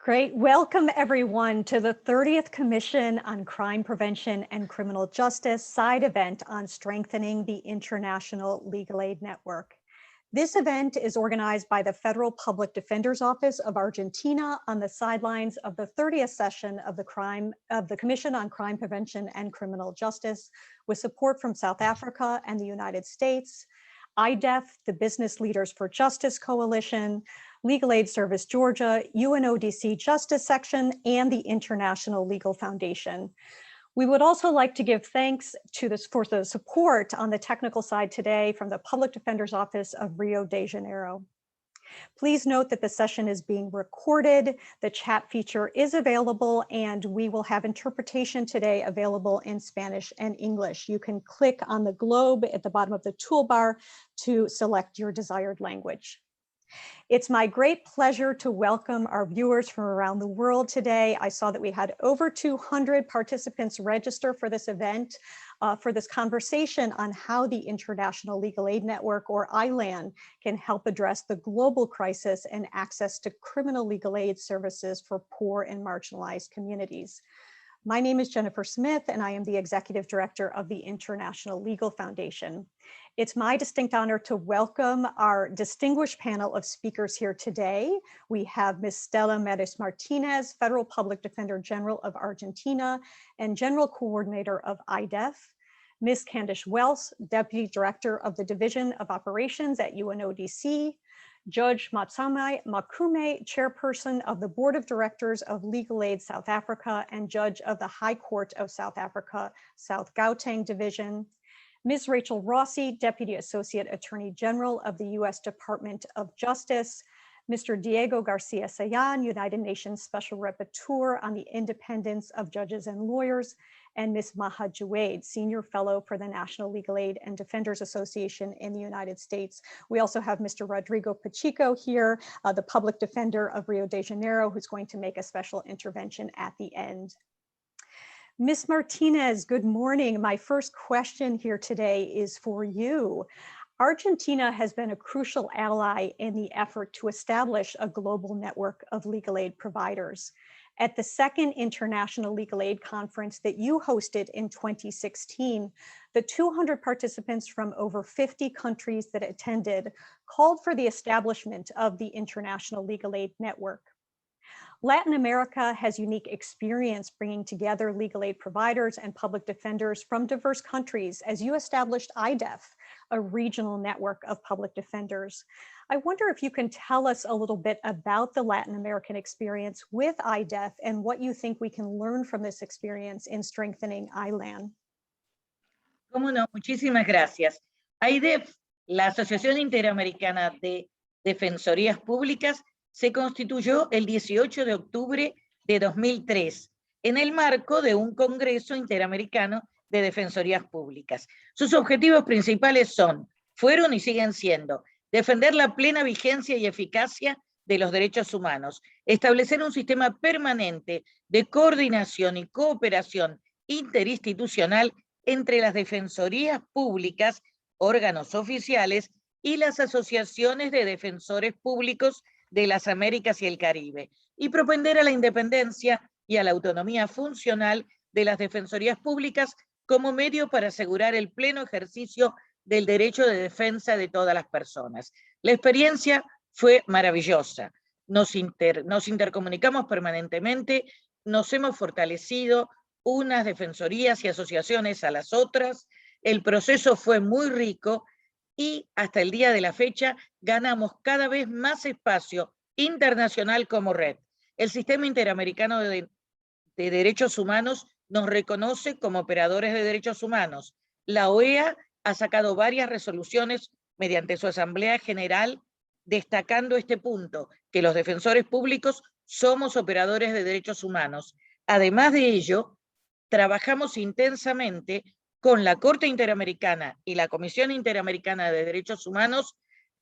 Great. Welcome, everyone, to the 30th Commission on Crime Prevention and Criminal Justice side event on strengthening the international legal aid network. This event is organized by the Federal Public Defender's Office of Argentina on the sidelines of the 30th session of the Commission on Crime Prevention and Criminal Justice, with support from South Africa and the United States, IDEF, the Business Leaders for Justice Coalition, Legal Aid Service Georgia, UNODC Justice Section, and the International Legal Foundation. We would also like to give thanks for the support on the technical side today from the Public Defender's Office of Rio de Janeiro. Please note that the session is being recorded. The chat feature is available, and we will have interpretation today available in Spanish and English. You can click on the globe at the bottom of the toolbar to select your desired language. It's my great pleasure to welcome our viewers from around the world today. I saw that we had over 200 participants register for this event, for this conversation on how the International Legal Aid Network, or Ilan, can help address the global crisis and access to criminal legal aid services for poor and marginalized communities. My name is Jennifer Smith, and I am the Executive Director of the International Legal Foundation. It's my distinct honor to welcome our distinguished panel of speakers here today. We have Ms. Stella Meres Martinez, Federal Public Defender General of Argentina and General Coordinator of IDEF, Ms. Candice Wells, Deputy Director of the Division of Operations at UNODC, Judge Matsame Makume, Chairperson of the Board of Directors of Legal Aid South Africa and Judge of the High Court of South Africa, South Gauteng Division, Ms. Rachel Rossi, Deputy Associate Attorney General of the U.S. Department of Justice, Mr. Diego Garcia Sayan, United Nations Special Rapporteur on the Independence of Judges and Lawyers, and Ms. Maha Juwaid, Senior Fellow for the National Legal Aid and Defenders Association in the United States. We also have Mr. Rodrigo Pacheco here, the Public Defender of Rio de Janeiro, who's going to make a special intervention at the end. Ms. Martinez, good morning. My first question here today is for you. Argentina has been a crucial ally in the effort to establish a global network of legal aid providers. At the second International Legal Aid Conference that you hosted in 2016, the 200 participants from over 50 countries that attended called for the establishment of the International Legal Aid Network. Latin America has unique experience bringing together legal aid providers and public defenders from diverse countries as you established IDEF, a regional network of public defenders. I wonder if you can tell us a little bit about the Latin American experience with IDEF and what you think we can learn from this experience in strengthening Ilan. Cómo no, muchísimas gracias. IDEF, la Asociación Interamericana de Defensorías Públicas, se constituyó el 18 de octubre de 2003 en el marco de un Congreso Interamericano de Defensorías Públicas. Sus objetivos principales fueron y siguen siendo defender la plena vigencia y eficacia de los derechos humanos, establecer un sistema permanente de coordinación y cooperación interinstitucional entre las defensorías públicas, órganos oficiales y las asociaciones de defensores públicos de las Américas y el Caribe, y propender a la independencia y a la autonomía funcional de las defensorías públicas como medio para asegurar el pleno ejercicio del derecho de defensa de todas las personas. La experiencia fue maravillosa. Nos intercomunicamos permanentemente, nos hemos fortalecido unas defensorías y asociaciones a las otras, el proceso fue muy rico y hasta el día de la fecha ganamos cada vez más espacio internacional como red. El Sistema Interamericano de Derechos Humanos nos reconoce como operadores de derechos humanos. La OEA ha sacado varias resoluciones mediante su Asamblea General destacando este punto, que los defensores públicos somos operadores de derechos humanos. Además de ello, trabajamos intensamente con la Corte Interamericana y la Comisión Interamericana de Derechos Humanos,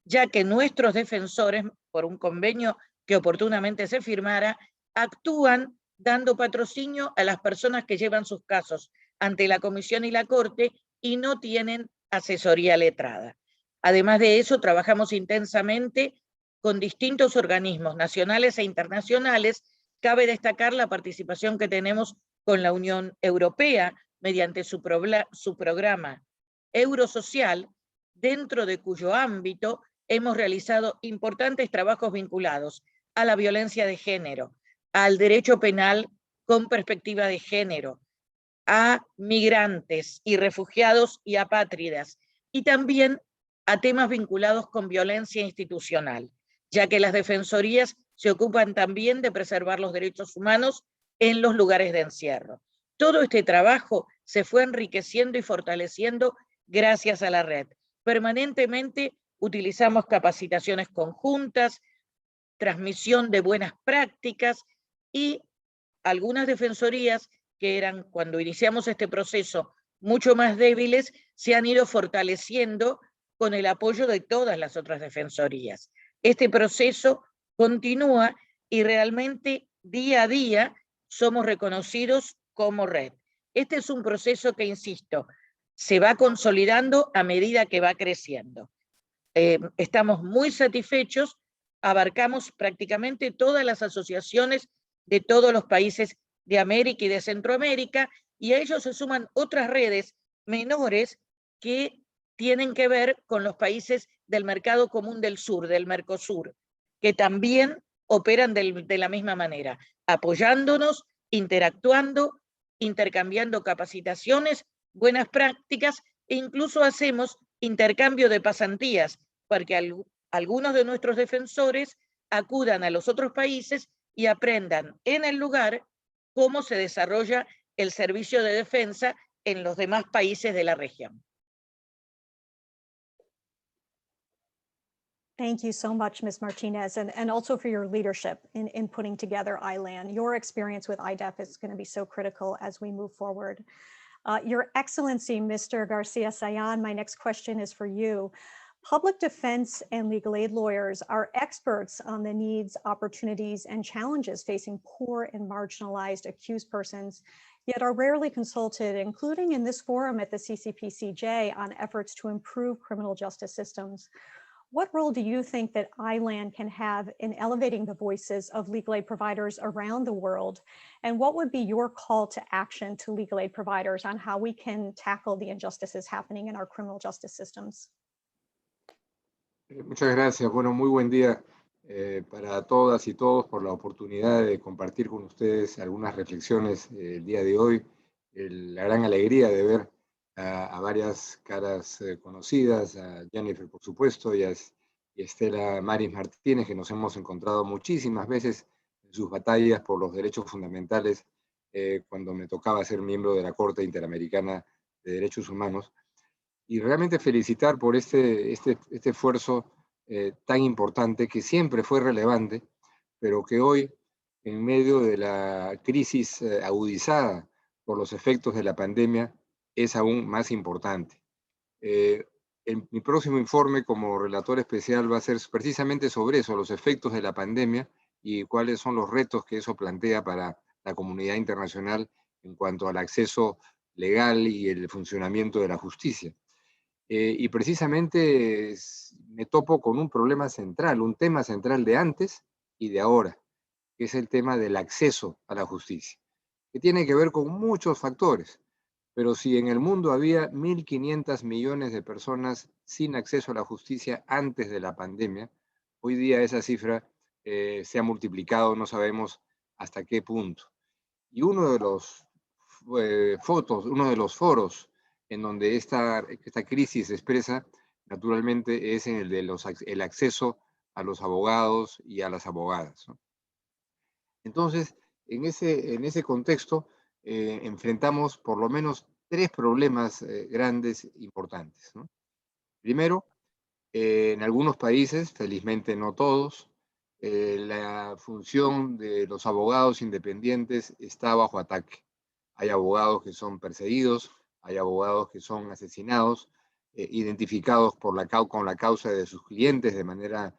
ya que nuestros defensores, por un convenio que oportunamente se firmara, actúan dando patrocinio a las personas que llevan sus casos ante la Comisión y la Corte y no tienen asesoría letrada. Además de eso, trabajamos intensamente con distintos organismos nacionales e internacionales Cabe destacar la participación que tenemos con la Unión Europea mediante su programa Eurosocial, dentro de cuyo ámbito hemos realizado importantes trabajos vinculados a la violencia de género, al derecho penal con perspectiva de género, a migrantes y refugiados y apátridas, y también a temas vinculados con violencia institucional, ya que las defensorías se ocupan también de preservar los derechos humanos en los lugares de encierro. Todo este trabajo se fue enriqueciendo y fortaleciendo gracias a la red. Permanentemente utilizamos capacitaciones conjuntas, transmisión de buenas prácticas, y algunas defensorías que eran, cuando iniciamos este proceso, mucho más débiles, se han ido fortaleciendo con el apoyo de todas las otras defensorías. Este proceso continúa y realmente día a día somos reconocidos como red. Este es un proceso que, insisto, se va consolidando a medida que va creciendo. Estamos muy satisfechos, abarcamos prácticamente todas las asociaciones de todos los países de América y de Centroamérica, y a ellos se suman otras redes menores que tienen que ver con los países del Mercado Común del Sur, del Mercosur, que también operan de la misma manera, apoyándonos, interactuando, intercambiando capacitaciones, buenas prácticas, e incluso hacemos intercambio de pasantías, porque algunos de nuestros defensores acudan a los otros países y aprendan en el lugar cómo se desarrolla el servicio de defensa en los demás países de la región. Thank you so much, Ms. Martinez, and also for your leadership in putting together Ilan. Your experience with IDEF is going to be so critical as we move forward. Your Excellency, Mr. Garcia Sayan, my next question is for you. Public defense and legal aid lawyers are experts on the needs, opportunities, and challenges facing poor and marginalized accused persons, yet are rarely consulted, including in this forum at the CCPCJ, on efforts to improve criminal justice systems. What role do you think that Ilan can have in elevating the voices of legal aid providers around the world? And what would be your call to action to legal aid providers on how we can tackle the injustices happening in our criminal justice systems? Muchas gracias. Bueno, muy buen día para todas y todos, por la oportunidad de compartir con ustedes algunas reflexiones el día de hoy. La gran alegría de ver a varias caras conocidas, a Jennifer, por supuesto, y a Estela Maris Martínez, que nos hemos encontrado muchísimas veces en sus batallas por los derechos fundamentales cuando me tocaba ser miembro de la Corte Interamericana de Derechos Humanos. Y realmente felicitar por este esfuerzo tan importante, que siempre fue relevante, pero que hoy, en medio de la crisis agudizada por los efectos de la pandemia, es aún más importante. Mi próximo informe como relator especial va a ser precisamente sobre eso, los efectos de la pandemia y cuáles son los retos que eso plantea para la comunidad internacional en cuanto al acceso legal y el funcionamiento de la justicia. Y precisamente me topo con un problema central, un tema central de antes y de ahora, que es el tema del acceso a la justicia, que tiene que ver con muchos factores. Pero si en el mundo había 1.500 millones de personas sin acceso a la justicia antes de la pandemia, hoy día esa cifra se ha multiplicado, no sabemos hasta qué punto. Y uno de los foros en donde esta crisis se expresa, naturalmente, es en el de el acceso a los abogados y a las abogadas, ¿no? Entonces, en ese contexto, enfrentamos por lo menos 3 problemas grandes, importantes, ¿no? Primero, en algunos países, felizmente no todos, la función de los abogados independientes está bajo ataque. Hay abogados que son perseguidos, hay abogados que son asesinados, identificados con la causa de sus clientes de manera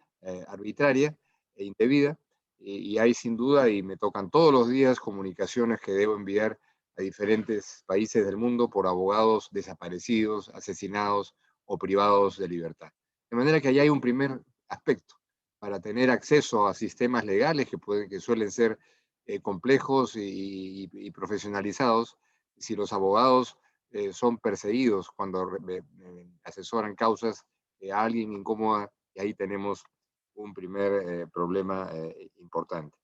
arbitraria e indebida, y hay sin duda, y me tocan todos los días, comunicaciones que debo enviar a diferentes países del mundo por abogados desaparecidos, asesinados o privados de libertad. De manera que allá hay un primer aspecto para tener acceso a sistemas legales que suelen ser complejos y profesionalizados si los abogados son perseguidos cuando asesoran causas a alguien incómoda, y ahí tenemos un primer problema importante.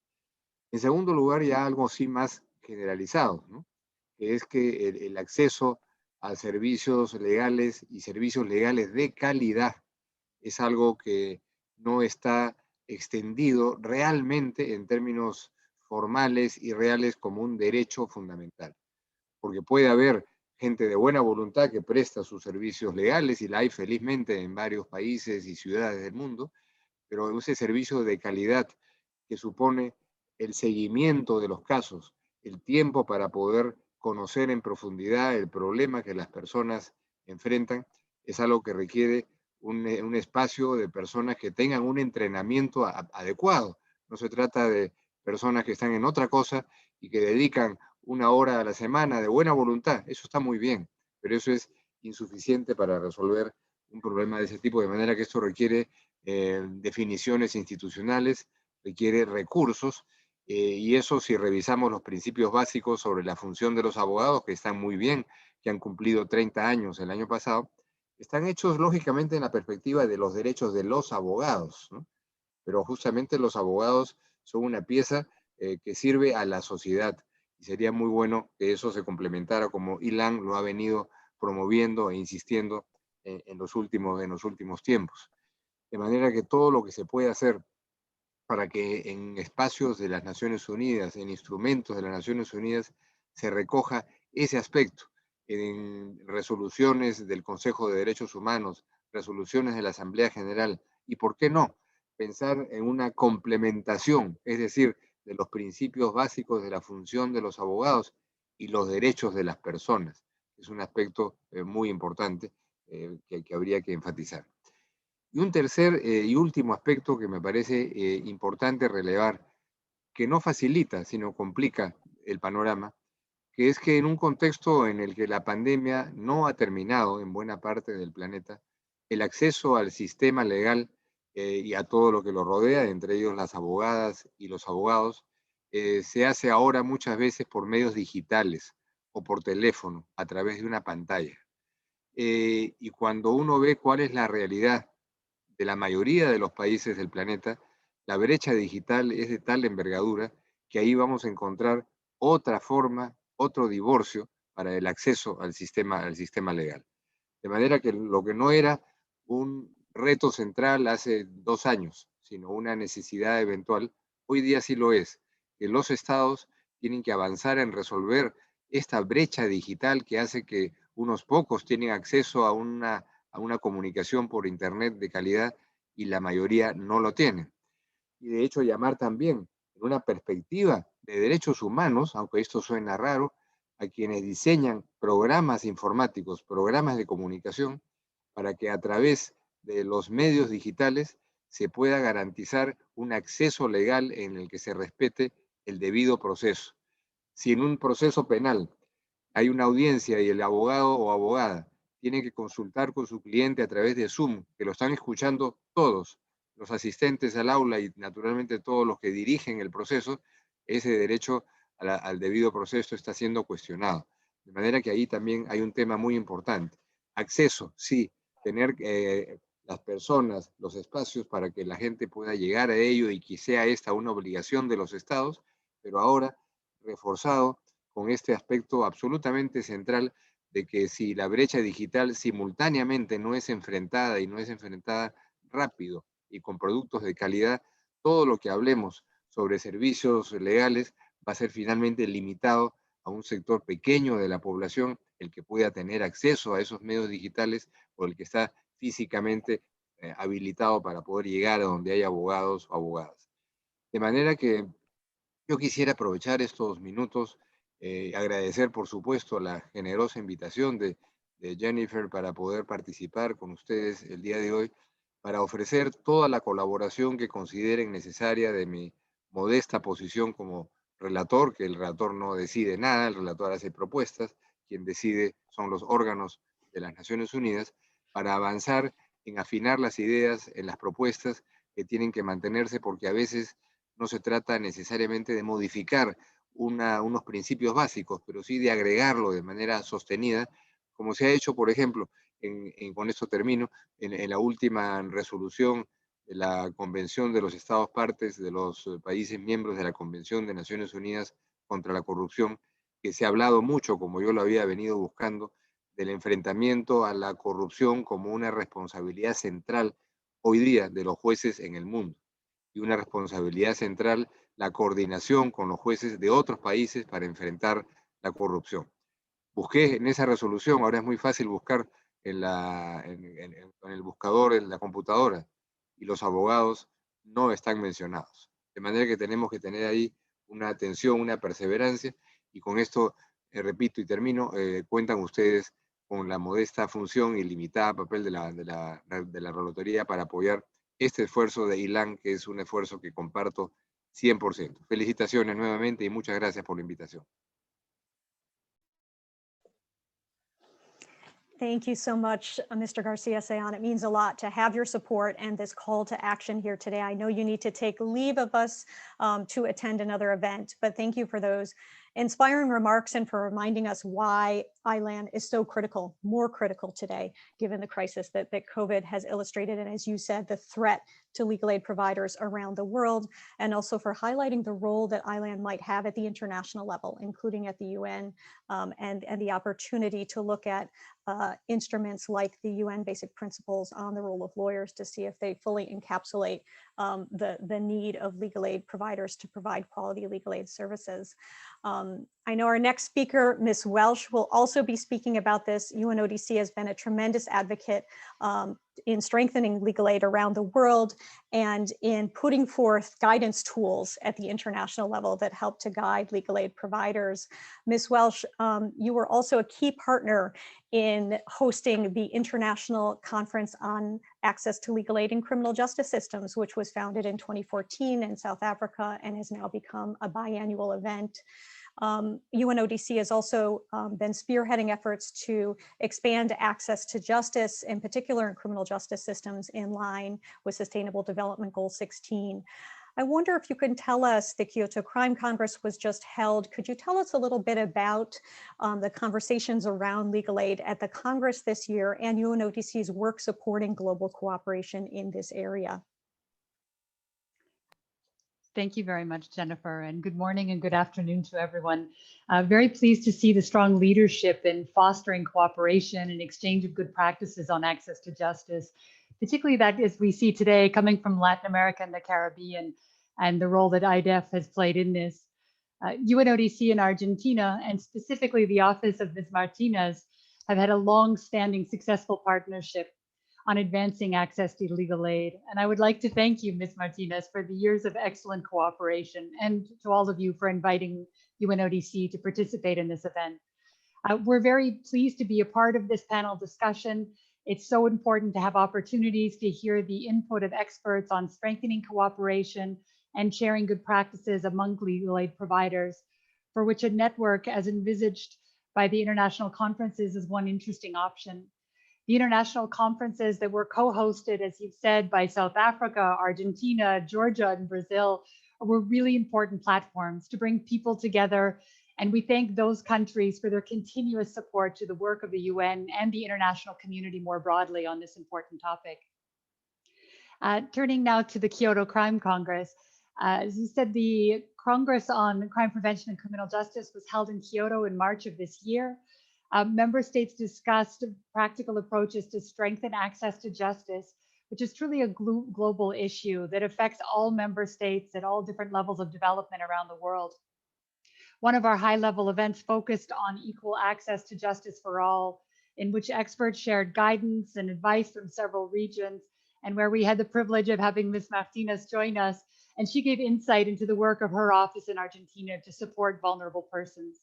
En segundo lugar, ya algo sí más generalizado, ¿no? Que es que el acceso a servicios legales y servicios legales de calidad es algo que no está extendido realmente en términos formales y reales como un derecho fundamental. Porque puede haber gente de buena voluntad que presta sus servicios legales, y la hay felizmente en varios países y ciudades del mundo, pero ese servicio de calidad que supone el seguimiento de los casos, el tiempo para poder conocer en profundidad el problema que las personas enfrentan, es algo que requiere un espacio de personas que tengan un entrenamiento adecuado. No se trata de personas que están en otra cosa y que dedican 1 hora a la semana de buena voluntad. Eso está muy bien, pero eso es insuficiente para resolver un problema de ese tipo, de manera que esto requiere definiciones institucionales, requiere recursos, y eso, si revisamos los principios básicos sobre la función de los abogados, que están muy bien, que han cumplido 30 años el año pasado, están hechos lógicamente en la perspectiva de los derechos de los abogados, ¿no? Pero justamente los abogados son una pieza que sirve a la sociedad, y sería muy bueno que eso se complementara como Ilan lo ha venido promoviendo e insistiendo en los últimos tiempos. De manera que todo lo que se puede hacer para que en espacios de las Naciones Unidas, en instrumentos de las Naciones Unidas, se recoja ese aspecto, en resoluciones del Consejo de Derechos Humanos, resoluciones de la Asamblea General, y por qué no, pensar en una complementación, es decir, de los principios básicos de la función de los abogados y los derechos de las personas. Es un aspecto muy importante que habría que enfatizar. Y un tercer y último aspecto que me parece importante relevar, que no facilita, sino complica el panorama, que es que en un contexto en el que la pandemia no ha terminado en buena parte del planeta, el acceso al sistema legal y a todo lo que lo rodea, entre ellos las abogadas y los abogados, se hace ahora muchas veces por medios digitales o por teléfono, a través de una pantalla. Y cuando uno ve cuál es la realidad de la mayoría de los países del planeta, la brecha digital es de tal envergadura que ahí vamos a encontrar otra forma, otro divorcio para el acceso al sistema legal. De manera que lo que no era un reto central hace 2 años, sino una necesidad eventual, hoy día sí lo es, que los estados tienen que avanzar en resolver esta brecha digital que hace que unos pocos tienen acceso a una comunicación por internet de calidad y la mayoría no lo tienen. Y de hecho llamar también, en una perspectiva de derechos humanos, aunque esto suena raro, a quienes diseñan programas informáticos, programas de comunicación, para que a través de los medios digitales se pueda garantizar un acceso legal en el que se respete el debido proceso. Si en un proceso penal hay una audiencia y el abogado o abogada tiene que consultar con su cliente a través de Zoom, que lo están escuchando todos, los asistentes al aula y naturalmente todos los que dirigen el proceso, ese derecho al debido proceso está siendo cuestionado. De manera que ahí también hay un tema muy importante. Acceso, sí, tener las personas, los espacios para que la gente pueda llegar a ello y que sea esta una obligación de los estados, pero ahora reforzado con este aspecto absolutamente central de que si la brecha digital simultáneamente no es enfrentada y no es enfrentada rápido y con productos de calidad, todo lo que hablemos sobre servicios legales va a ser finalmente limitado a un sector pequeño de la población, el que pueda tener acceso a esos medios digitales o el que está físicamente habilitado para poder llegar a donde hay abogados o abogadas. De manera que yo quisiera aprovechar estos minutos, agradecer por supuesto la generosa invitación de Jennifer para poder participar con ustedes el día de hoy, para ofrecer toda la colaboración que consideren necesaria de mi modesta posición como relator, que el relator no decide nada, el relator hace propuestas, quien decide son los órganos de las Naciones Unidas, para avanzar en afinar las ideas en las propuestas que tienen que mantenerse, porque a veces No se trata necesariamente de modificar unos principios básicos, pero sí de agregarlo de manera sostenida, como se ha hecho, por ejemplo, con esto termino, en la última resolución de la Convención de los Estados Partes de los países miembros de la Convención de Naciones Unidas contra la Corrupción, que se ha hablado mucho, como yo lo había venido buscando, del enfrentamiento a la corrupción como una responsabilidad central hoy día de los jueces en el mundo, y una responsabilidad central la coordinación con los jueces de otros países para enfrentar la corrupción. Busqué en esa resolución, ahora es muy fácil buscar en el buscador, en la computadora, y los abogados no están mencionados. De manera que tenemos que tener ahí una atención, una perseverancia, y con esto, repito y termino, cuentan ustedes con la modesta función y limitada papel de la relatoría para apoyar este esfuerzo de Ilan, que es un esfuerzo que comparto 100%. Felicitaciones nuevamente y muchas gracias por la invitación. Thank you so much, Mr. Garcia Session. It means a lot to have your support and this call to action here today. I know you need to take leave of us to attend another event, but thank you for those inspiring remarks and for reminding us why Ilan is so critical, more critical today, given the crisis that COVID has illustrated. And as you said, the threat to legal aid providers around the world, and also for highlighting the role that Ilan might have at the international level, including at the UN, and the opportunity to look at instruments like the UN Basic Principles on the role of lawyers to see if they fully encapsulate the need of legal aid providers to provide quality legal aid services. I know our next speaker, Ms. Welsh, will also be speaking about this. UNODC has been a tremendous advocate in strengthening legal aid around the world and in putting forth guidance tools at the international level that help to guide legal aid providers. Ms. Welsh, you were also a key partner in hosting the International Conference on Access to Legal Aid in Criminal Justice Systems, which was founded in 2014 in South Africa and has now become a biannual event. UNODC has also been spearheading efforts to expand access to justice, in particular in criminal justice systems, in line with Sustainable Development Goal 16. I wonder if you can tell us, the Kyoto Crime Congress was just held. Could you tell us a little bit about the conversations around legal aid at the Congress this year and UNODC's work supporting global cooperation in this area? Thank you very much, Jennifer, and good morning and good afternoon to everyone. Very pleased to see the strong leadership in fostering cooperation and exchange of good practices on access to justice, particularly that as we see today coming from Latin America and the Caribbean, and the role that IDEF has played in this. UNODC in Argentina, and specifically the Office of Ms. Martinez, have had a long-standing successful partnership on advancing access to legal aid. And I would like to thank you, Ms. Martinez, for the years of excellent cooperation, and to all of you for inviting UNODC to participate in this event. We're very pleased to be a part of this panel discussion. It's so important to have opportunities to hear the input of experts on strengthening cooperation and sharing good practices among legal aid providers, for which a network as envisaged by the international conferences is one interesting option. The international conferences that were co-hosted, as you've said, by South Africa, Argentina, Georgia, and Brazil were really important platforms to bring people together. And we thank those countries for their continuous support to the work of the UN and the international community more broadly on this important topic. Turning now to the Kyoto Crime Congress. As you said, the Congress on Crime Prevention and Criminal Justice was held in Kyoto in March of this year. Member states discussed practical approaches to strengthen access to justice, which is truly a global issue that affects all member states at all different levels of development around the world. One of our high-level events focused on equal access to justice for all, in which experts shared guidance and advice from several regions, and where we had the privilege of having Ms. Martinez join us, and she gave insight into the work of her office in Argentina to support vulnerable persons.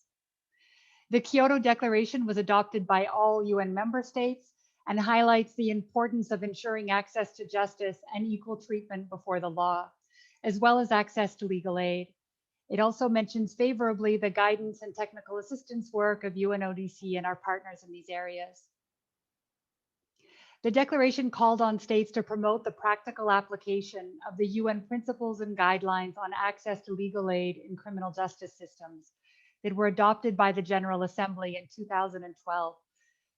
The Kyoto Declaration was adopted by all UN member states and highlights the importance of ensuring access to justice and equal treatment before the law, as well as access to legal aid. It also mentions favorably the guidance and technical assistance work of UNODC and our partners in these areas. The declaration called on states to promote the practical application of the UN principles and guidelines on access to legal aid in criminal justice systems that were adopted by the General Assembly in 2012.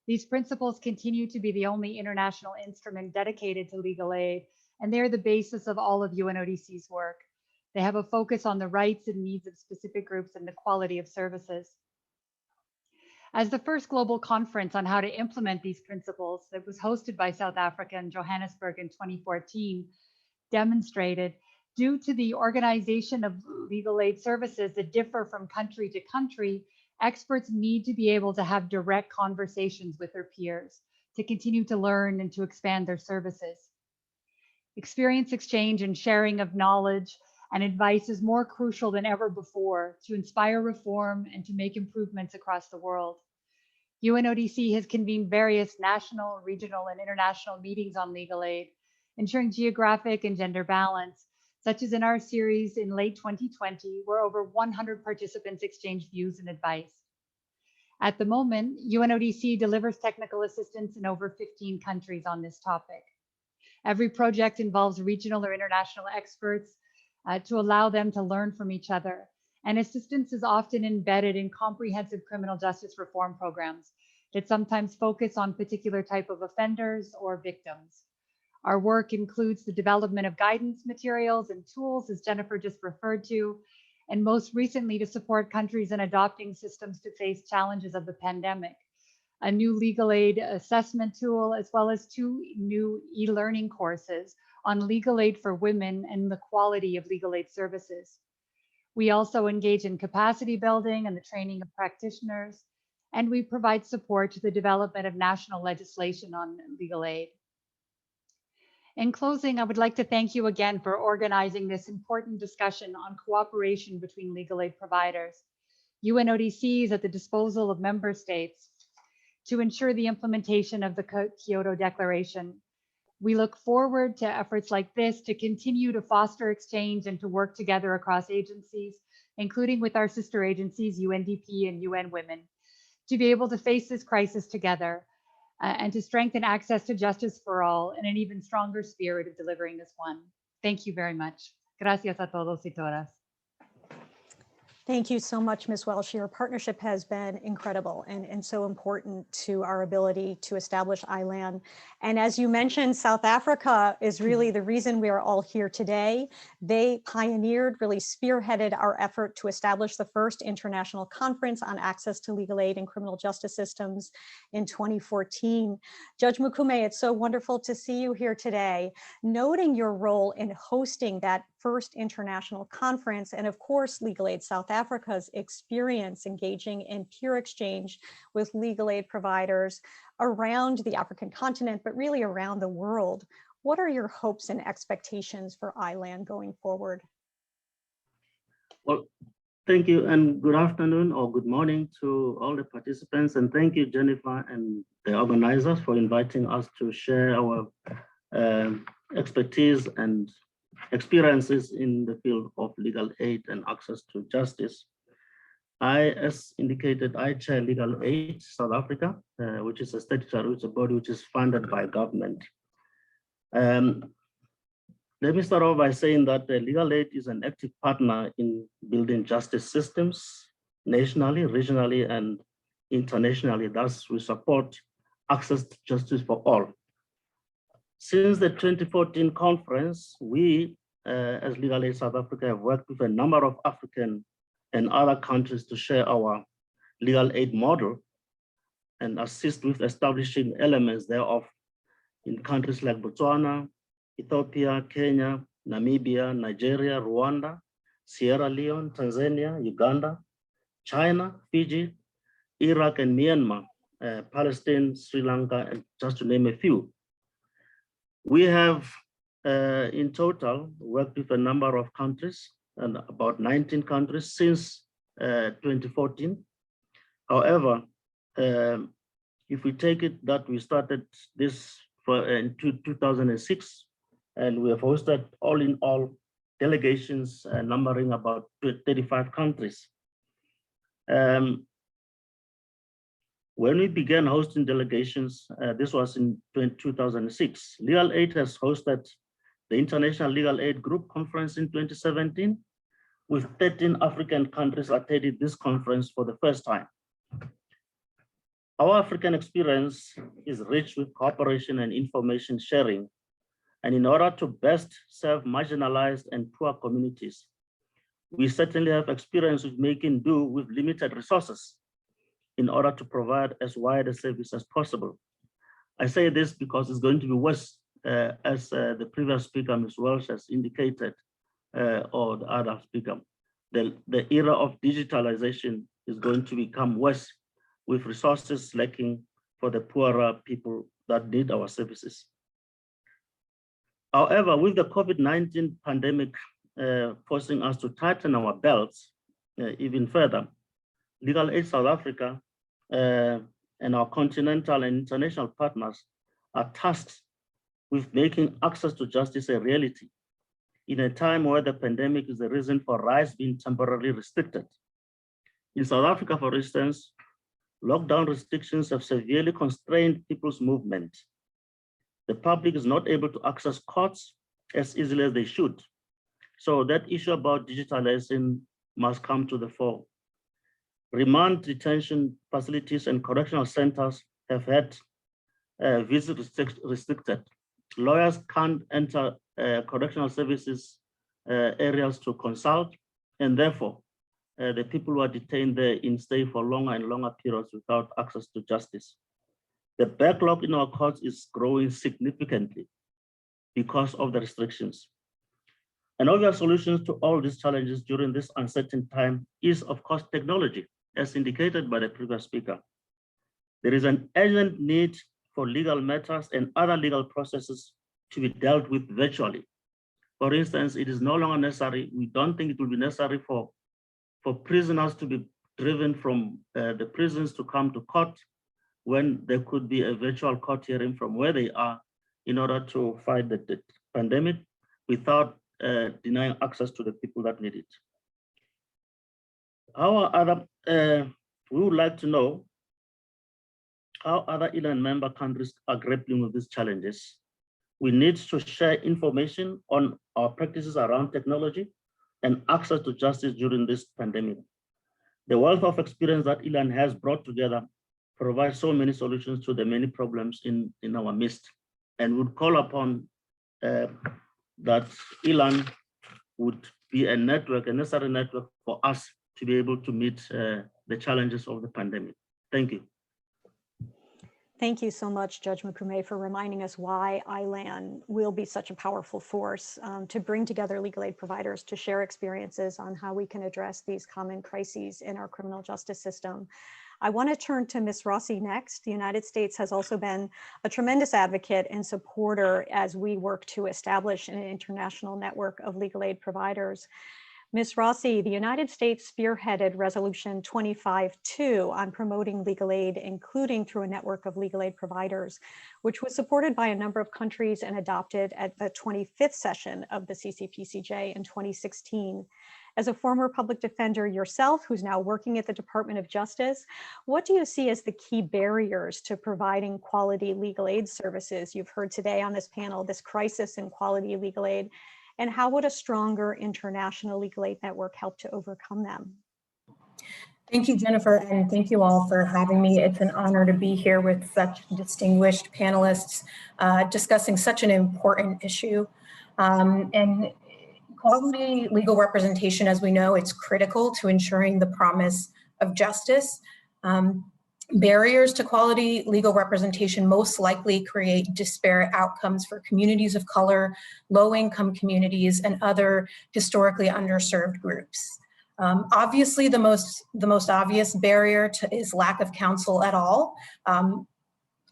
These principles continue to be the only international instrument dedicated to legal aid, and they're the basis of all of UNODC's work. They have a focus on the rights and needs of specific groups and the quality of services. As the first global conference on how to implement these principles that was hosted by South Africa in Johannesburg in 2014 demonstrated, due to the organization of legal aid services that differ from country to country, experts need to be able to have direct conversations with their peers to continue to learn and to expand their services. Experience exchange and sharing of knowledge and advice is more crucial than ever before to inspire reform and to make improvements across the world. UNODC has convened various national, regional, and international meetings on legal aid, ensuring geographic and gender balance, such as in our series in late 2020, where over 100 participants exchanged views and advice. At the moment, UNODC delivers technical assistance in over 15 countries on this topic. Every project involves regional or international experts to allow them to learn from each other. And assistance is often embedded in comprehensive criminal justice reform programs that sometimes focus on particular type of offenders or victims. Our work includes the development of guidance materials and tools, as Jennifer just referred to, and most recently to support countries in adopting systems to face challenges of the pandemic, a new legal aid assessment tool, as well as 2 new e-learning courses on legal aid for women and the quality of legal aid services. We also engage in capacity building and the training of practitioners, and we provide support to the development of national legislation on legal aid. In closing, I would like to thank you again for organizing this important discussion on cooperation between legal aid providers. UNODC is at the disposal of member states to ensure the implementation of the Kyoto Declaration. We look forward to efforts like this to continue to foster exchange and to work together across agencies, including with our sister agencies, UNDP and UN Women, to be able to face this crisis together and to strengthen access to justice for all in an even stronger spirit of delivering this one. Thank you very much. Gracias a todos y todas. Thank you so much, Ms. Welsh. Your partnership has been incredible and so important to our ability to establish Ilan. And as you mentioned, South Africa is really the reason we are all here today. They pioneered, really spearheaded our effort to establish the first international conference on access to legal aid in criminal justice systems in 2014. Judge Mukume, it's so wonderful to see you here today, noting your role in hosting that first international conference, and of course, Legal Aid South Africa's experience engaging in peer exchange with legal aid providers around the African continent, but really around the world. What are your hopes and expectations for Ilan going forward? Well, thank you, and good afternoon or good morning to all the participants, and thank you, Jennifer, and the organizers for inviting us to share our expertise and experiences in the field of legal aid and access to justice. As indicated, I chair Legal Aid South Africa, which is a statutory body which is funded by government. Let me start off by saying that legal aid is an active partner in building justice systems nationally, regionally, and internationally. Thus, we support access to justice for all. Since the 2014 conference, we, as Legal Aid South Africa, have worked with a number of African and other countries to share our legal aid model and assist with establishing elements thereof in countries like Botswana, Ethiopia, Kenya, Namibia, Nigeria, Rwanda, Sierra Leone, Tanzania, Uganda, China, Fiji, Iraq, and Myanmar, Palestine, Sri Lanka, and just to name a few. We have in total worked with a number of countries, and about 19 countries since 2014. However, if we take it that we started this in 2006, and we have hosted all in all delegations numbering about 35 countries. When we began hosting delegations, this was in 2006, Legal Aid has hosted the International Legal Aid Group Conference in 2017, with 13 African countries attending this conference for the first time. Our African experience is rich with cooperation and information sharing. And in order to best serve marginalized and poor communities, we certainly have experience with making do with limited resources in order to provide as wide a service as possible. I say this because it's going to be worse, as the previous speaker, Ms. Welsh, has indicated, or the other speaker. The era of digitalization is going to become worse, with resources lacking for the poorer people that need our services. However, with the COVID-19 pandemic forcing us to tighten our belts even further, Legal Aid South Africa and our continental and international partners are tasked with making access to justice a reality in a time where the pandemic is the reason for rights being temporarily restricted. In South Africa, for instance, lockdown restrictions have severely constrained people's movement. The public is not able to access courts as easily as they should. So that issue about digitalization must come to the fore. Remand detention facilities and correctional centers have had visit restricted. Lawyers can't enter correctional services areas to consult, and therefore the people who are detained there in stay for longer and longer periods without access to justice. The backlog in our courts is growing significantly because of the restrictions. An obvious solution to all these challenges during this uncertain time is, of course, technology, as indicated by the previous speaker. There is an urgent need for legal matters and other legal processes to be dealt with virtually. For instance, it is no longer necessary, we don't think it will be necessary for prisoners to be driven from the prisons to come to court, when there could be a virtual court hearing from where they are in order to fight the pandemic without denying access to the people that need it. We would like to know how other Ilan member countries are grappling with these challenges. We need to share information on our practices around technology and access to justice during this pandemic. The wealth of experience that Ilan has brought together provides so many solutions to the many problems in our midst, and would call upon that Ilan would be a network, a necessary network for us to be able to meet the challenges of the pandemic. Thank you. Thank you so much, Judge Mukume, for reminding us why Ilan will be such a powerful force to bring together legal aid providers to share experiences on how we can address these common crises in our criminal justice system. I want to turn to Ms. Rossi next. The United States has also been a tremendous advocate and supporter as we work to establish an international network of legal aid providers. Ms. Rossi, the United States spearheaded Resolution 25-2 on promoting legal aid, including through a network of legal aid providers, which was supported by a number of countries and adopted at the 25th session of the CCPCJ in 2016. As a former public defender yourself, who's now working at the Department of Justice, what do you see as the key barriers to providing quality legal aid services? You've heard today on this panel, this crisis in quality legal aid. And how would a stronger international legal aid network help to overcome them? Thank you, Jennifer, and thank you all for having me. It's an honor to be here with such distinguished panelists discussing such an important issue. And quality legal representation, as we know, it's critical to ensuring the promise of justice. Barriers to quality legal representation most likely create disparate outcomes for communities of color, low-income communities, and other historically underserved groups. Obviously, the most obvious barrier is lack of counsel at all.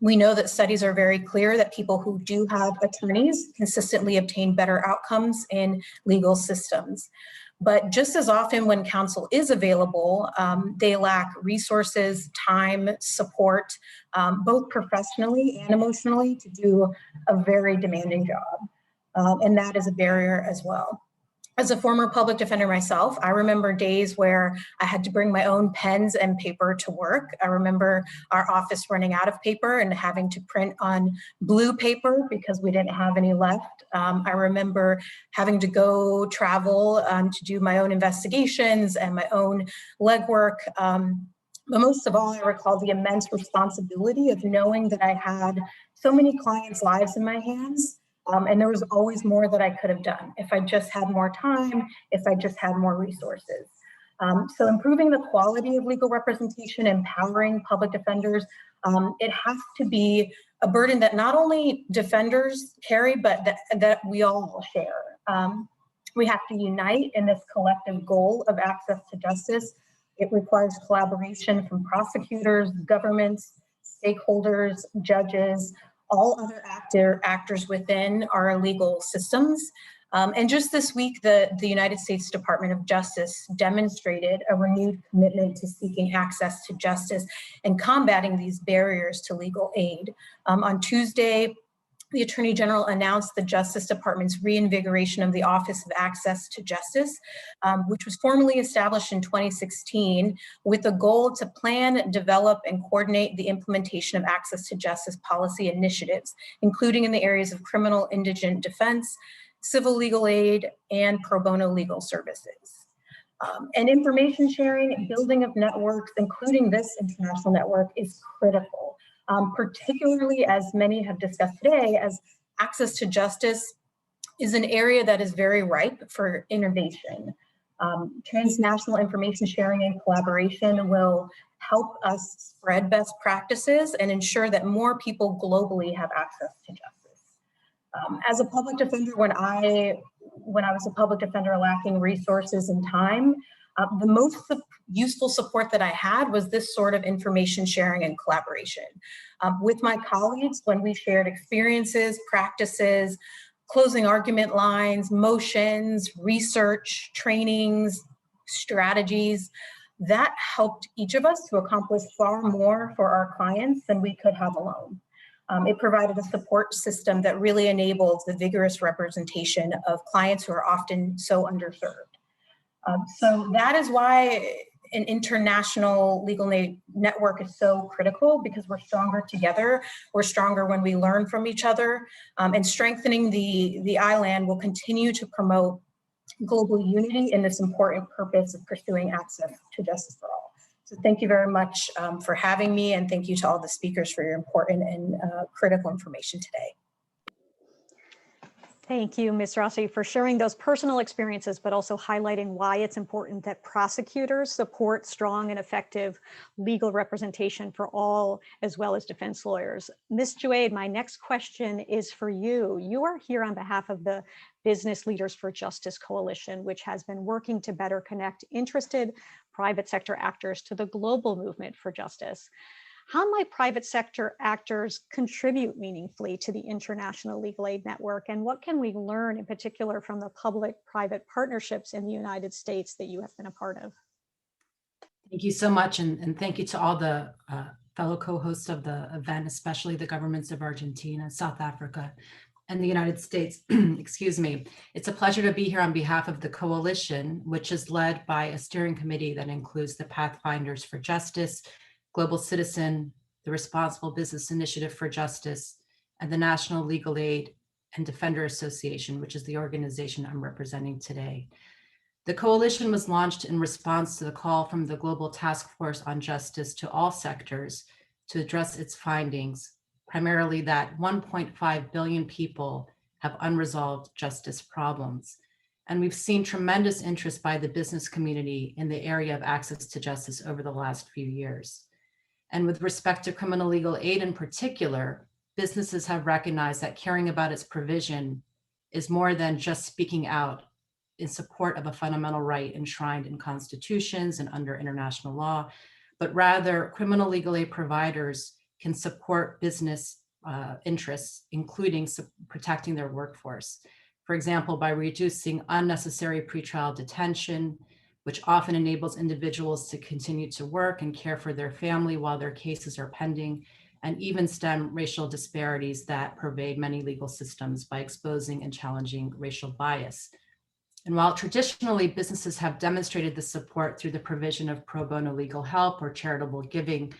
We know that studies are very clear that people who do have attorneys consistently obtain better outcomes in legal systems. But just as often when counsel is available, they lack resources, time, support, both professionally and emotionally, to do a very demanding job. And that is a barrier as well. As a former public defender myself, I remember days where I had to bring my own pens and paper to work. I remember our office running out of paper and having to print on blue paper because we didn't have any left. I remember having to go travel to do my own investigations and my own legwork. But most of all, I recall the immense responsibility of knowing that I had so many clients' lives in my hands. And there was always more that I could have done if I just had more time, if I just had more resources. So improving the quality of legal representation, empowering public defenders, it has to be a burden that not only defenders carry, but that we all share. We have to unite in this collective goal of access to justice. It requires collaboration from prosecutors, governments, stakeholders, judges, all other actors within our legal systems. And just this week, the United States Department of Justice demonstrated a renewed commitment to seeking access to justice and combating these barriers to legal aid. On Tuesday, the Attorney General announced the Justice Department's reinvigoration of the Office of Access to Justice, which was formally established in 2016 with the goal to plan, develop, and coordinate the implementation of access to justice policy initiatives, including in the areas of criminal indigent defense, civil legal aid, and pro bono legal services. And information sharing and building of networks, including this international network, is critical. Particularly as many have discussed today, as access to justice is an area that is very ripe for innovation. Transnational information sharing and collaboration will help us spread best practices and ensure that more people globally have access to justice. As a public defender, when I was a public defender lacking resources and time, the most useful support that I had was this sort of information sharing and collaboration. With my colleagues, when we shared experiences, practices, closing argument lines, motions, research, trainings, strategies, that helped each of us to accomplish far more for our clients than we could have alone. It provided a support system that really enabled the vigorous representation of clients who are often so underserved. So that is why an international legal aid network is so critical, because we're stronger together. We're stronger when we learn from each other, and strengthening the Ilan will continue to promote global unity in this important purpose of pursuing access to justice for all. So thank you very much for having me, and thank you to all the speakers for your important and critical information today. Thank you, Ms. Rossi, for sharing those personal experiences, but also highlighting why it's important that prosecutors support strong and effective legal representation for all, as well as defense lawyers. Ms. Juaid, my next question is for you. You are here on behalf of the Business Leaders for Justice Coalition, which has been working to better connect interested private sector actors to the global movement for justice. How might private sector actors contribute meaningfully to the international legal aid network? And what can we learn in particular from the public-private partnerships in the United States that you have been a part of? Thank you so much. And thank you to all the fellow co-hosts of the event, especially the governments of Argentina, South Africa, and the United States. Excuse me. It's a pleasure to be here on behalf of the coalition, which is led by a steering committee that includes the Pathfinders for Justice, Global Citizen, the Responsible Business Initiative for Justice, and the National Legal Aid and Defender Association, which is the organization I'm representing today. The coalition was launched in response to the call from the Global Task Force on Justice to all sectors to address its findings, primarily that 1.5 billion people have unresolved justice problems. And we've seen tremendous interest by the business community in the area of access to justice over the last few years. And with respect to criminal legal aid in particular, businesses have recognized that caring about its provision is more than just speaking out in support of a fundamental right enshrined in constitutions and under international law, but rather criminal legal aid providers can support business interests, including protecting their workforce. For example, by reducing unnecessary pretrial detention, which often enables individuals to continue to work and care for their family while their cases are pending, and even stem racial disparities that pervade many legal systems by exposing and challenging racial bias. And while traditionally businesses have demonstrated the support through the provision of pro bono legal help or charitable giving,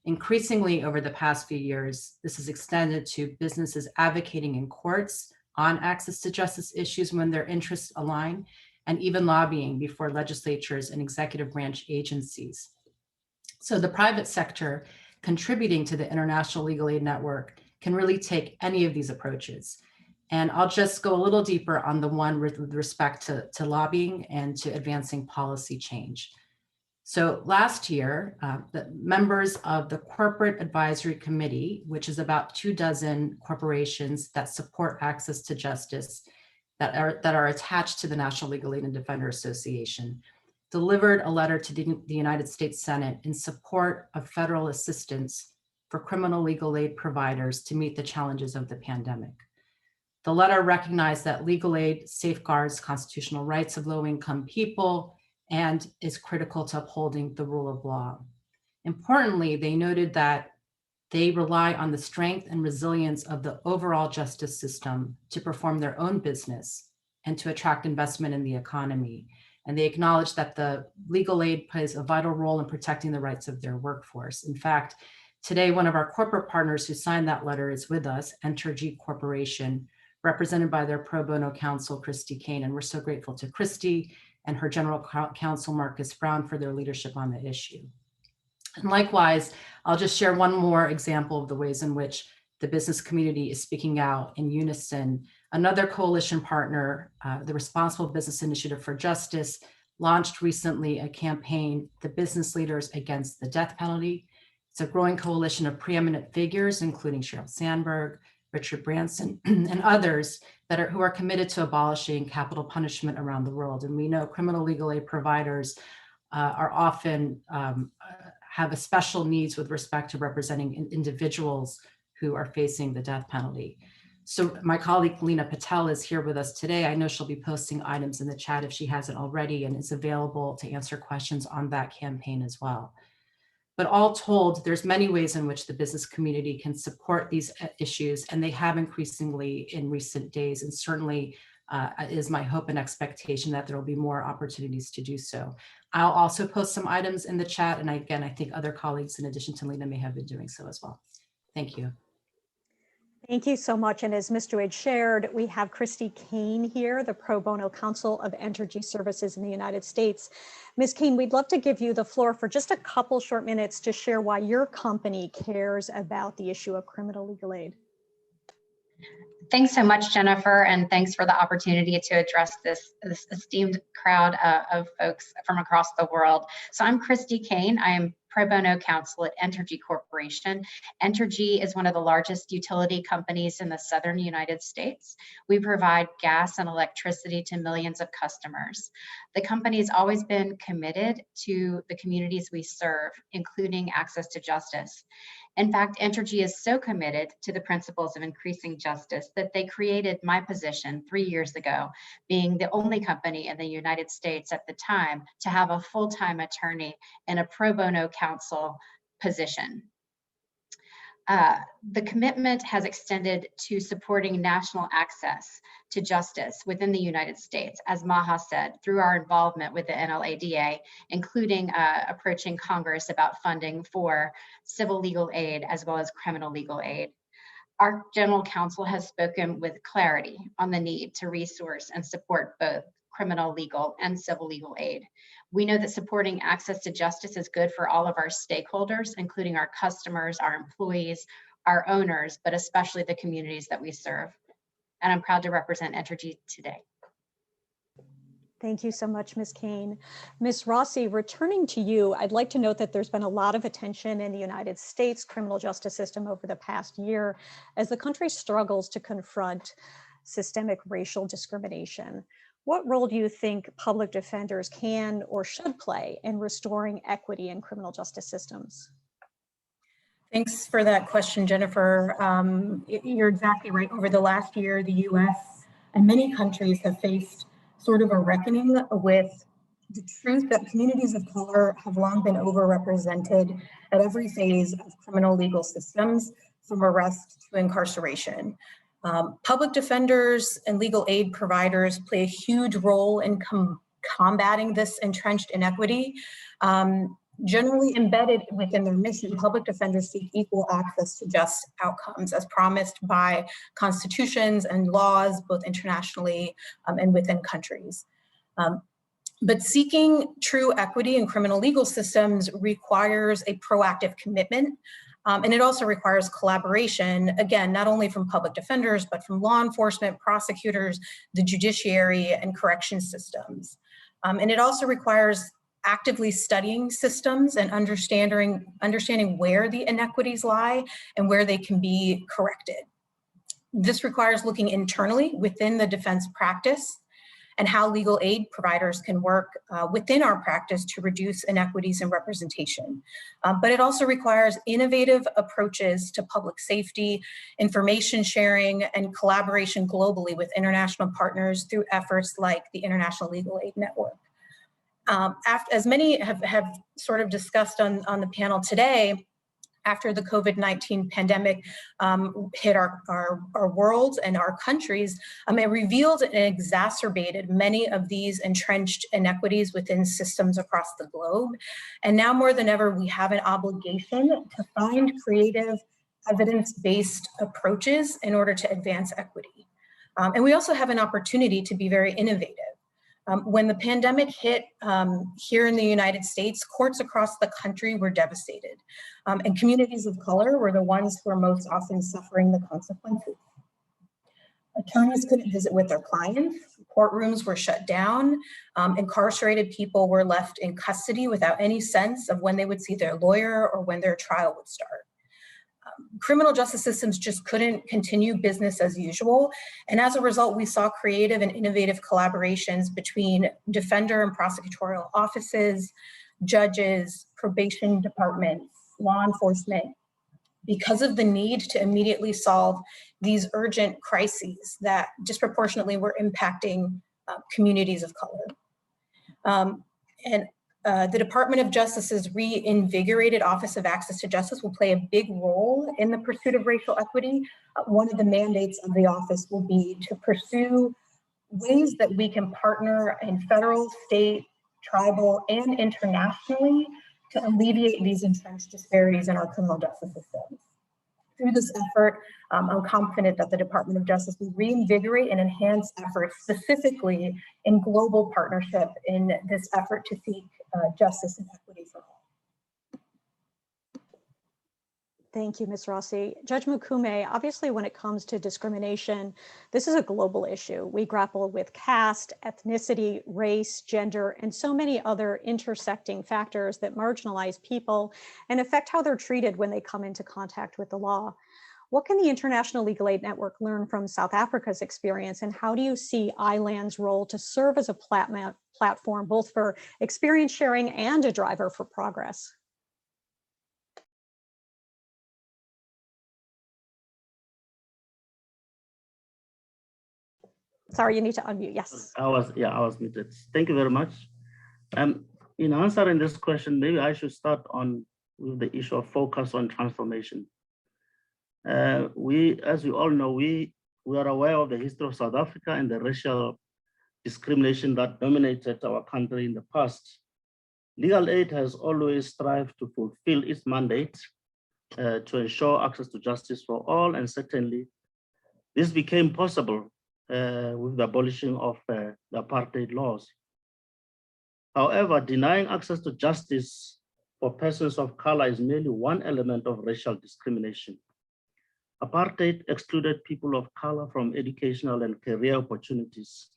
increasingly over the past few years, this is extended to businesses advocating in courts on access to justice issues when their interests align, and even lobbying before legislatures and executive branch agencies. So the private sector contributing to the international legal aid network can really take any of these approaches. And I'll just go a little deeper on the one with respect to lobbying and to advancing policy change. So last year, the members of the Corporate Advisory Committee, which is about 24 corporations that support access to justice that are attached to the National Legal Aid and Defender Association, delivered a letter to the United States Senate in support of federal assistance for criminal legal aid providers to meet the challenges of the pandemic. The letter recognized that legal aid safeguards constitutional rights of low-income people and is critical to upholding the rule of law. Importantly, they noted that they rely on the strength and resilience of the overall justice system to perform their own business and to attract investment in the economy. And they acknowledge that the legal aid plays a vital role in protecting the rights of their workforce. In fact, today, one of our corporate partners who signed that letter is with us, Entergy Corporation, represented by their pro bono counsel, Christy Kane. And we're so grateful to Christy and her general counsel, Marcus Brown, for their leadership on the issue. And likewise, I'll just share one more example of the ways in which the business community is speaking out in unison. Another coalition partner, the Responsible Business Initiative for Justice, launched recently a campaign, The Business Leaders Against the Death Penalty. It's a growing coalition of preeminent figures, including Sheryl Sandberg, Richard Branson, and others who are committed to abolishing capital punishment around the world. And we know criminal legal aid providers are often have a special needs with respect to representing individuals who are facing the death penalty. So my colleague Lena Patel is here with us today. I know she'll be posting items in the chat if she hasn't already, and is available to answer questions on that campaign as well. But all told, there's many ways in which the business community can support these issues, and they have increasingly in recent days, and certainly is my hope and expectation that there will be more opportunities to do so. I'll also post some items in the chat, and again, I think other colleagues in addition to Lena may have been doing so as well. Thank you. Thank you so much. And as Mr. Wade shared, we have Christy Kane here, the Pro Bono Counsel of Entergy Services in the United States. Ms. Kane, we'd love to give you the floor for just a couple short minutes to share why your company cares about the issue of criminal legal aid. Thanks so much, Jennifer, and thanks for the opportunity to address this esteemed crowd of folks from across the world. So I'm Christy Kane. I am Pro Bono Counsel at Entergy Corporation. Entergy is one of the largest utility companies in the southern United States. We provide gas and electricity to millions of customers. The company has always been committed to the communities we serve, including access to justice. In fact, Entergy is so committed to the principles of increasing justice that they created my position 3 years ago, being the only company in the United States at the time to have a full-time attorney in a pro bono counsel position. The commitment has extended to supporting national access to justice within the United States, as Maha said, through our involvement with the NLADA, including approaching Congress about funding for civil legal aid as well as criminal legal aid. Our general counsel has spoken with clarity on the need to resource and support both criminal legal and civil legal aid. We know that supporting access to justice is good for all of our stakeholders, including our customers, our employees, our owners, but especially the communities that we serve. And I'm proud to represent Entergy today. Thank you so much, Ms. Kane. Ms. Rossi, returning to you, I'd like to note that there's been a lot of attention in the United States criminal justice system over the past year as the country struggles to confront systemic racial discrimination. What role do you think public defenders can or should play in restoring equity in criminal justice systems? Thanks for that question, Jennifer. You're exactly right. Over the last year, the US and many countries have faced sort of a reckoning with the truth that communities of color have long been overrepresented at every phase of criminal legal systems, from arrest to incarceration. Public defenders and legal aid providers play a huge role in combating this entrenched inequity. Generally embedded within their mission, public defenders seek equal access to just outcomes as promised by constitutions and laws, both internationally and within countries. But seeking true equity in criminal legal systems requires a proactive commitment, and it also requires collaboration, again, not only from public defenders, but from law enforcement, prosecutors, the judiciary, and correction systems. And it also requires actively studying systems and understanding where the inequities lie and where they can be corrected. This requires looking internally within the defense practice and how legal aid providers can work within our practice to reduce inequities in representation. But it also requires innovative approaches to public safety, information sharing, and collaboration globally with international partners through efforts like the International Legal Aid Network. As many have sort of discussed on the panel today, after the COVID-19 pandemic hit our world and our countries, it revealed and exacerbated many of these entrenched inequities within systems across the globe. And now more than ever, we have an obligation to find creative, evidence-based approaches in order to advance equity. And we also have an opportunity to be very innovative. When the pandemic hit here in the United States, courts across the country were devastated. And communities of color were the ones who were most often suffering the consequences. Attorneys couldn't visit with their clients, courtrooms were shut down, incarcerated people were left in custody without any sense of when they would see their lawyer or when their trial would start. Criminal justice systems just couldn't continue business as usual. And as a result, we saw creative and innovative collaborations between defender and prosecutorial offices, judges, probation departments, law enforcement, because of the need to immediately solve these urgent crises that disproportionately were impacting communities of color. The Department of Justice's reinvigorated Office of Access to Justice will play a big role in the pursuit of racial equity. One of the mandates of the office will be to pursue ways that we can partner in federal, state, tribal, and internationally to alleviate these entrenched disparities in our criminal justice systems. Through this effort, I'm confident that the Department of Justice will reinvigorate and enhance efforts specifically in global partnership in this effort to seek justice and equity for all. Thank you, Ms. Rossi. Judge Mukume, obviously when it comes to discrimination, this is a global issue. We grapple with caste, ethnicity, race, gender, and so many other intersecting factors that marginalize people and affect how they're treated when they come into contact with the law. What can the International Legal Aid Network learn from South Africa's experience, and how do you see Ilan's role to serve as a platform both for experience sharing and a driver for progress? Sorry, you need to unmute. Yes. I was muted. Thank you very much. In answering this question, maybe I should start with the issue of focus on transformation. As you all know, we are aware of the history of South Africa and the racial discrimination that dominated our country in the past. Legal aid has always strived to fulfill its mandate to ensure access to justice for all, and certainly this became possible with the abolition of the apartheid laws. However, denying access to justice for persons of color is merely one element of racial discrimination. Apartheid excluded people of color from educational and career opportunities.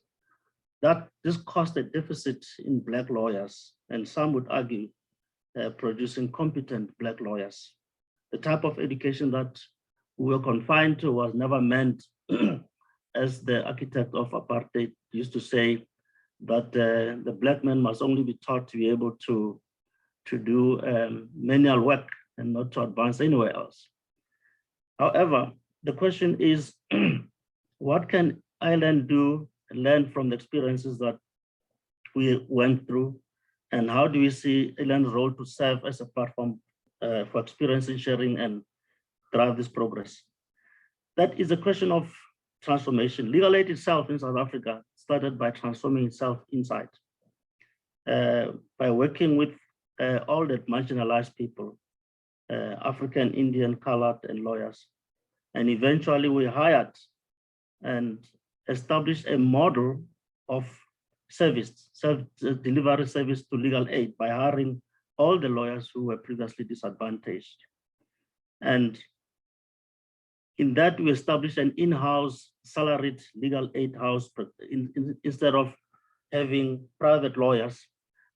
This caused a deficit in Black lawyers, and some would argue producing competent Black lawyers. The type of education that we were confined to was never meant as the architect of apartheid used to say, that the Black man must only be taught to be able to do manual work and not to advance anywhere else. However, the question is, what can Ilan do and learn from the experiences that we went through, and how do we see Ilan's role to serve as a platform for experience sharing and drive this progress? That is a question of transformation. Legal aid itself in South Africa started by transforming itself inside, by working with all the marginalized people, African, Indian, colored, and lawyers. And eventually we hired and established a model of service, delivery service to legal aid by hiring all the lawyers who were previously disadvantaged. And in that, we established an in-house salaried legal aid house instead of having private lawyers.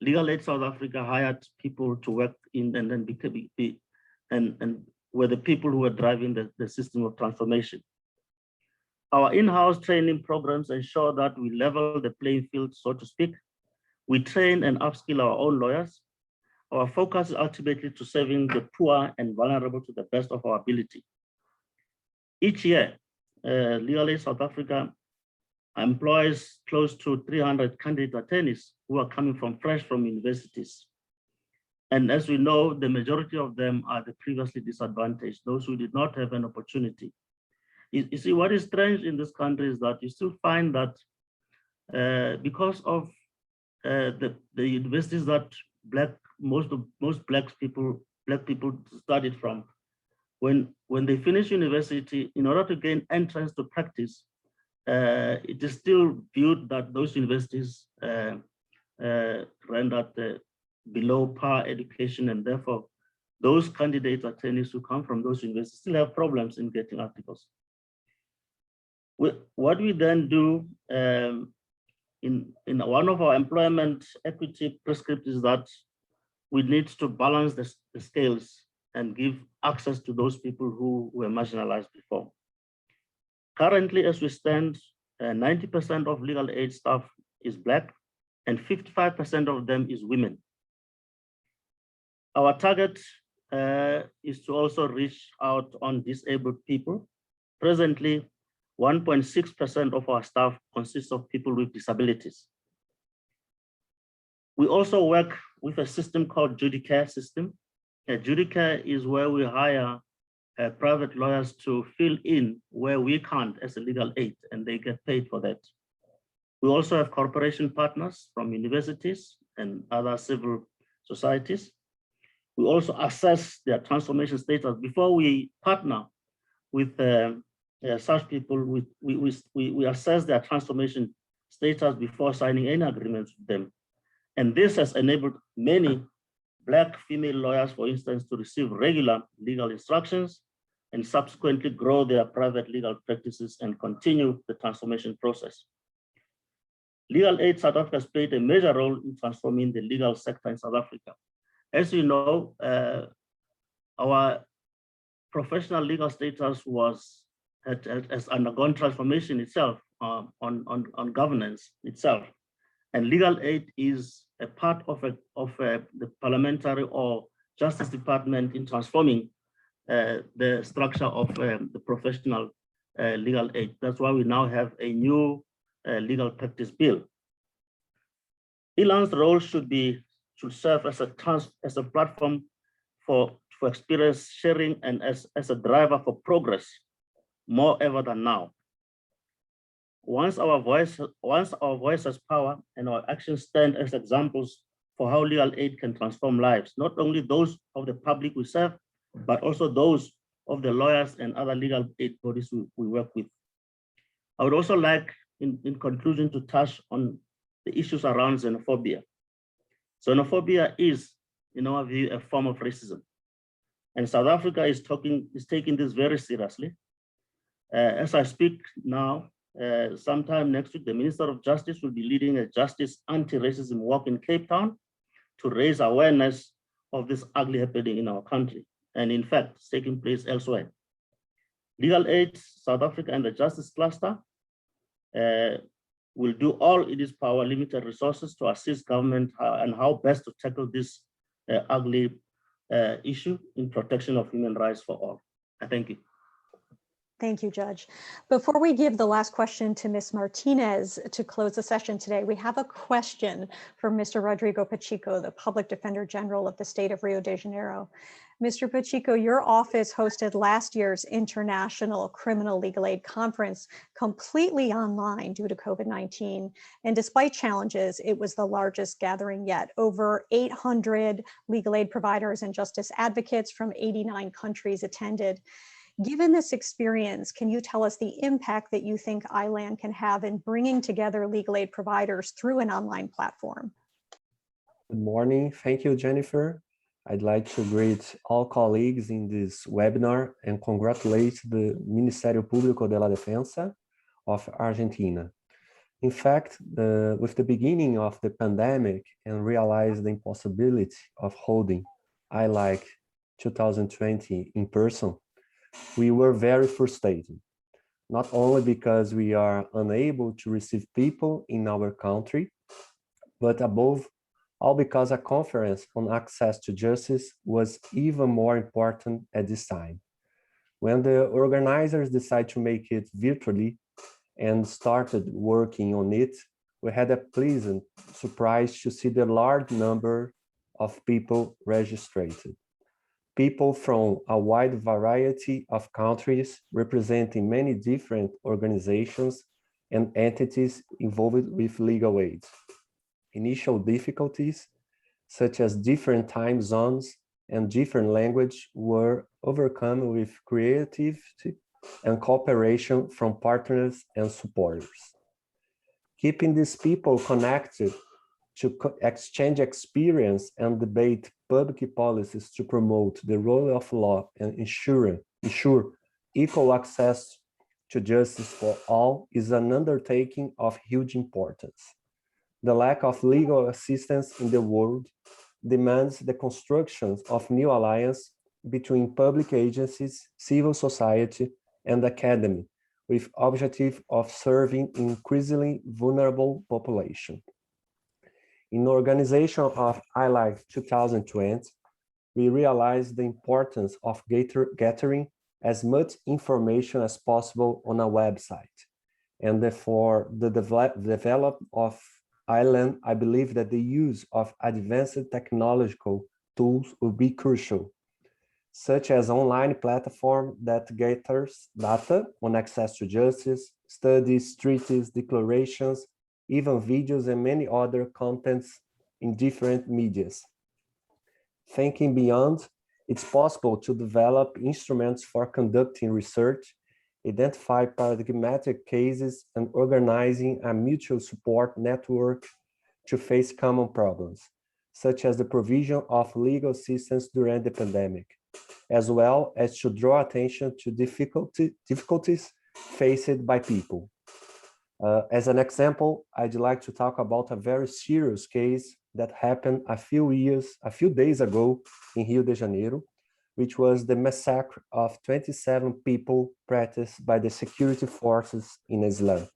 Legal Aid South Africa hired people to work in and then were the people who were driving the system of transformation. Our in-house training programs ensure that we level the playing field, so to speak. We train and upskill our own lawyers. Our focus is ultimately to serving the poor and vulnerable to the best of our ability. Each year, Legal Aid South Africa employs close to 300 candidate attorneys who are coming fresh from universities. And as we know, the majority of them are the previously disadvantaged, those who did not have an opportunity. You see, what is strange in this country is that you still find that because of the universities that most black people studied from, when they finish university, in order to gain entrance to practice, it is still viewed that those universities rendered below par education, and therefore those candidate attorneys who come from those universities still have problems in getting articles. What we then do in one of our employment equity prescripts is that we need to balance the scales and give access to those people who were marginalized before. Currently, as we stand, 90% of legal aid staff is Black and 55% of them is women. Our target is to also reach out on disabled people. Presently, 1.6% of our staff consists of people with disabilities. We also work with a system called Judicare system. Judicare is where we hire private lawyers to fill in where we can't as a legal aid, and they get paid for that. We also have corporation partners from universities and other civil societies. We also assess their transformation status. Before we partner with such people, we assess their transformation status before signing any agreements with them. And this has enabled many Black female lawyers, for instance, to receive regular legal instructions and subsequently grow their private legal practices and continue the transformation process. Legal Aid South Africa has played a major role in transforming the legal sector in South Africa. As you know, our professional legal status has undergone transformation itself on governance itself. And legal aid is a part of the parliamentary or Justice Department in transforming the structure of the professional legal aid. That's why we now have a new legal practice bill. Ilan's role should serve as a platform for experience sharing and as a driver for progress, more ever than now. Once our voice has power and our actions stand as examples for how legal aid can transform lives, not only those of the public we serve, but also those of the lawyers and other legal aid bodies we work with. I would also like, in conclusion, to touch on the issues around xenophobia. Xenophobia is, in our view, a form of racism. And South Africa is taking this very seriously. As I speak now, sometime next week, the Minister of Justice will be leading a justice anti-racism walk in Cape Town to raise awareness of this ugly happening in our country. And in fact, it's taking place elsewhere. Legal Aid South Africa and the Justice Cluster will do all in its power, limited resources to assist government and how best to tackle this ugly issue in protection of human rights for all. Thank you. Thank you, Judge. Before we give the last question to Ms. Martinez to close the session today, we have a question for Mr. Rodrigo Pacheco, the Public Defender General of the state of Rio de Janeiro. Mr. Pacheco, your office hosted last year's International Criminal Legal Aid Conference completely online due to COVID-19. And despite challenges, it was the largest gathering yet. Over 800 legal aid providers and justice advocates from 89 countries attended. Given this experience, can you tell us the impact that you think Ilan can have in bringing together legal aid providers through an online platform? Good morning. Thank you, Jennifer. I'd like to greet all colleagues in this webinar and congratulate the Ministerio Público de la Defensa of Argentina. In fact, with the beginning of the pandemic and realized the impossibility of holding ILAC 2020 in person, we were very frustrated, not only because we are unable to receive people in our country, but above all because a conference on access to justice was even more important at this time. When the organizers decided to make it virtually and started working on it, we had a pleasant surprise to see the large number of people registered. People from a wide variety of countries representing many different organizations and entities involved with legal aid. Initial difficulties, such as different time zones and different language, were overcome with creativity and cooperation from partners and supporters. Keeping these people connected to exchange experience and debate public policies to promote the rule of law and ensure equal access to justice for all is an undertaking of huge importance. The lack of legal assistance in the world demands the construction of new alliances between public agencies, civil society, and academy, with objective of serving increasingly vulnerable population. In organization of ILAC 2020, we realized the importance of gathering as much information as possible on a website. And therefore, the development of Ilan, I believe that the use of advanced technological tools will be crucial, such as online platform that gathers data on access to justice, studies, treaties, declarations, even videos and many other contents in different medias. Thinking beyond, it's possible to develop instruments for conducting research, identify paradigmatic cases, and organizing a mutual support network to face common problems, such as the provision of legal assistance during the pandemic, as well as to draw attention to difficulties faced by people. As an example, I'd like to talk about a very serious case that happened a few days ago in Rio de Janeiro, which was the massacre of 27 people practiced by the security forces in Islam.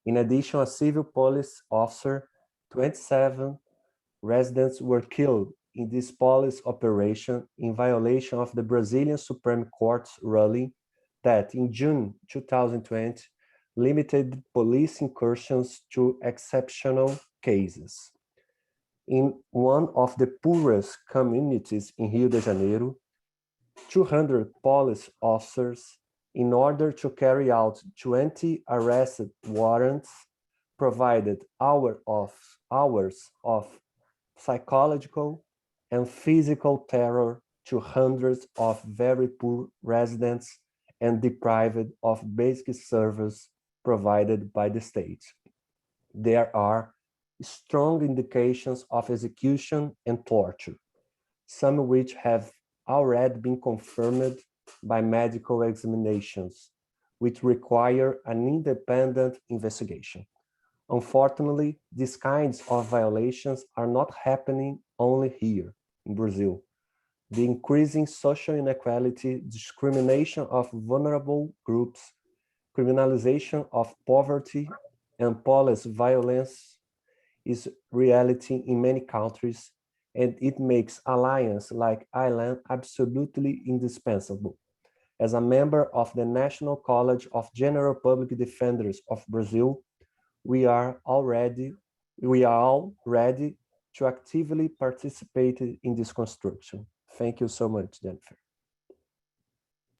In addition, a civil police officer, 27 residents were killed in this police operation in violation of the Brazilian Supreme Court's ruling that in June 2020 limited police incursions to exceptional cases. In one of the poorest communities in Rio de Janeiro, 200 police officers, in order to carry out 20 arrest warrants, provided hours of psychological and physical terror to hundreds of very poor residents and deprived of basic service provided by the state. There are strong indications of execution and torture, some of which have already been confirmed by medical examinations, which require an independent investigation. Unfortunately, these kinds of violations are not happening only here in Brazil. The increasing social inequality, discrimination of vulnerable groups, criminalization of poverty, and police violence is reality in many countries, and it makes alliance like Ilan absolutely indispensable. As a member of the National College of General Public Defenders of Brazil, we are all ready to actively participate in this construction. Thank you so much, Jennifer.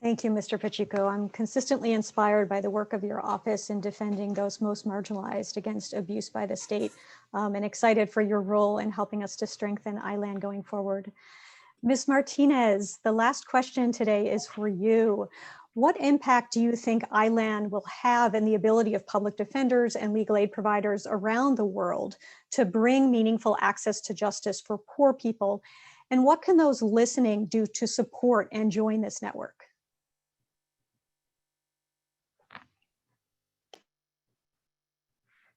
Thank you, Mr. Pacheco. I'm consistently inspired by the work of your office in defending those most marginalized against abuse by the state, and excited for your role in helping us to strengthen Ilan going forward. Ms. Martinez, the last question today is for you. What impact do you think Ilan will have in the ability of public defenders and legal aid providers around the world to bring meaningful access to justice for poor people? And what can those listening do to support and join this network?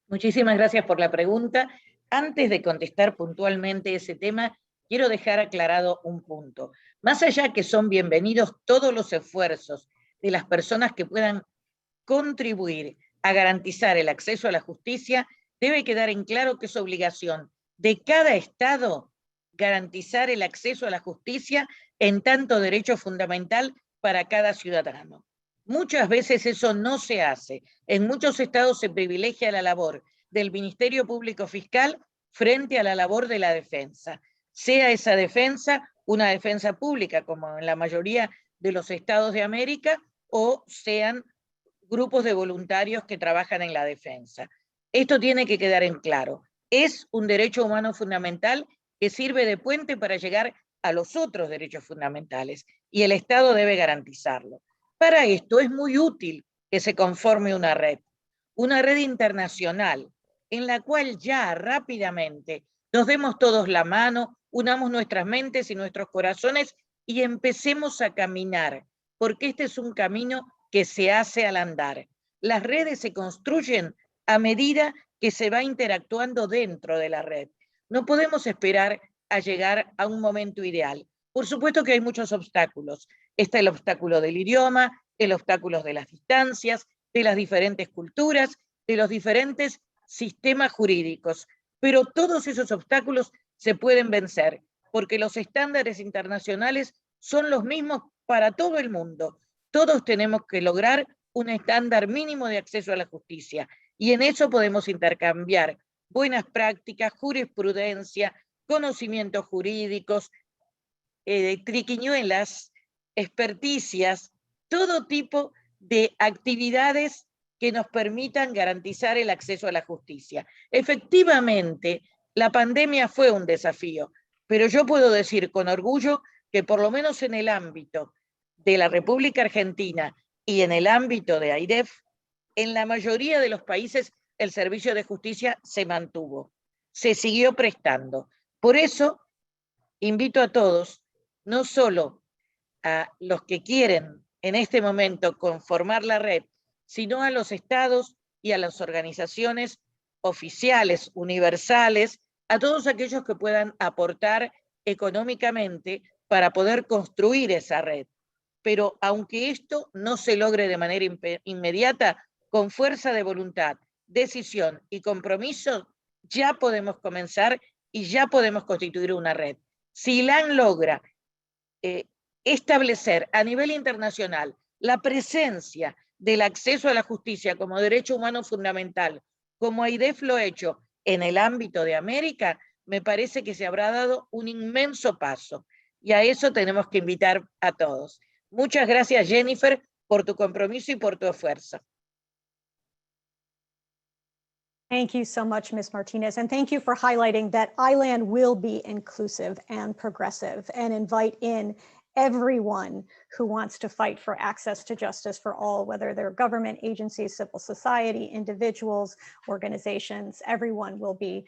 Muchísimas gracias por la pregunta. Antes de contestar puntualmente ese tema, quiero dejar aclarado un punto. Más allá que son bienvenidos todos los esfuerzos de las personas que puedan contribuir a garantizar el acceso a la justicia, debe quedar en claro que es obligación de cada Estado garantizar el acceso a la justicia en tanto derecho fundamental para cada ciudadano. Muchas veces eso no se hace. En muchos estados se privilegia la labor del Ministerio Público Fiscal frente a la labor de la defensa. Sea esa defensa una defensa pública, como en la mayoría de los estados de América, o sean grupos de voluntarios que trabajan en la defensa. Esto tiene que quedar en claro. Es un derecho humano fundamental que sirve de puente para llegar a los otros derechos fundamentales, y el Estado debe garantizarlo. Para esto es muy útil que se conforme una red internacional, en la cual ya rápidamente nos demos todos la mano, unamos nuestras mentes y nuestros corazones y empecemos a caminar, porque este es un camino que se hace al andar. Las redes se construyen a medida que se va interactuando dentro de la red. No podemos esperar a llegar a un momento ideal. Por supuesto que hay muchos obstáculos. Está el obstáculo del idioma, el obstáculo de las distancias, de las diferentes culturas, de los diferentes sistemas jurídicos. Pero todos esos obstáculos se pueden vencer, porque los estándares internacionales son los mismos para todo el mundo. Todos tenemos que lograr un estándar mínimo de acceso a la justicia, y en eso podemos intercambiar buenas prácticas, jurisprudencia, conocimientos jurídicos, triquiñuelas, experticias, todo tipo de actividades que nos permitan garantizar el acceso a la justicia. Efectivamente, la pandemia fue un desafío, pero yo puedo decir con orgullo que por lo menos en el ámbito de la República Argentina y en el ámbito de AIDEF, en la mayoría de los países el servicio de justicia se mantuvo, se siguió prestando. Por eso, invito a todos, no solo a los que quieren en este momento conformar la red, sino a los estados y a las organizaciones oficiales, universales, a todos aquellos que puedan aportar económicamente para poder construir esa red. Pero aunque esto no se logre de manera inmediata, con fuerza de voluntad, decisión y compromiso, ya podemos comenzar y ya podemos constituir una red. Si Ilan logra establecer a nivel internacional la presencia del acceso a la justicia como derecho humano fundamental, como AIDEF lo ha hecho en el ámbito de América, me parece que se habrá dado un inmenso paso, y a eso tenemos que invitar a todos. Muchas gracias, Jennifer, por tu compromiso y por tu esfuerzo. Thank you so much, Ms. Martinez, and thank you for highlighting that Ilan will be inclusive and progressive and invite in everyone who wants to fight for access to justice for all, whether they're government agencies, civil society, individuals, organizations, everyone will be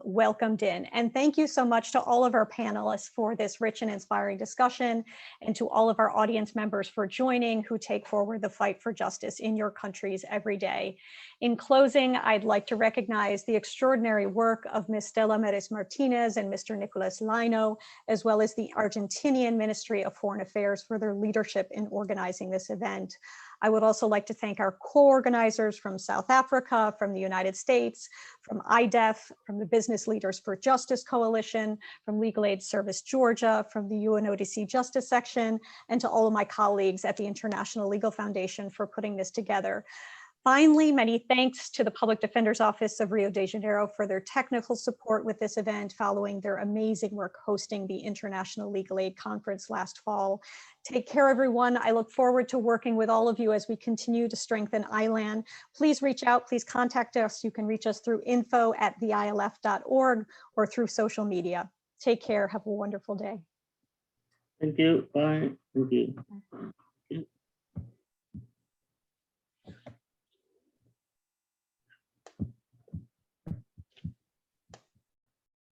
welcomed in. And thank you so much to all of our panelists for this rich and inspiring discussion, and to all of our audience members for joining, who take forward the fight for justice in your countries every day. In closing, I'd like to recognize the extraordinary work of Ms. Stella Meres Martinez and Mr. Nicolas Lino, as well as the Argentinian Ministry of Foreign Affairs for their leadership in organizing this event. I would also like to thank our co-organizers from South Africa, from the United States, from IDEF, from the Business Leaders for Justice Coalition, from Legal Aid Service Georgia, from the UNODC Justice Section, and to all of my colleagues at the International Legal Foundation for putting this together. Finally, many thanks to the Public Defender's Office of Rio de Janeiro for their technical support with this event following their amazing work hosting the International Legal Aid Conference last fall. Take care, everyone. I look forward to working with all of you as we continue to strengthen Ilan. Please reach out, please contact us. You can reach us through info@theilf.org or through social media. Take care, have a wonderful day. Thank you, bye, thank you.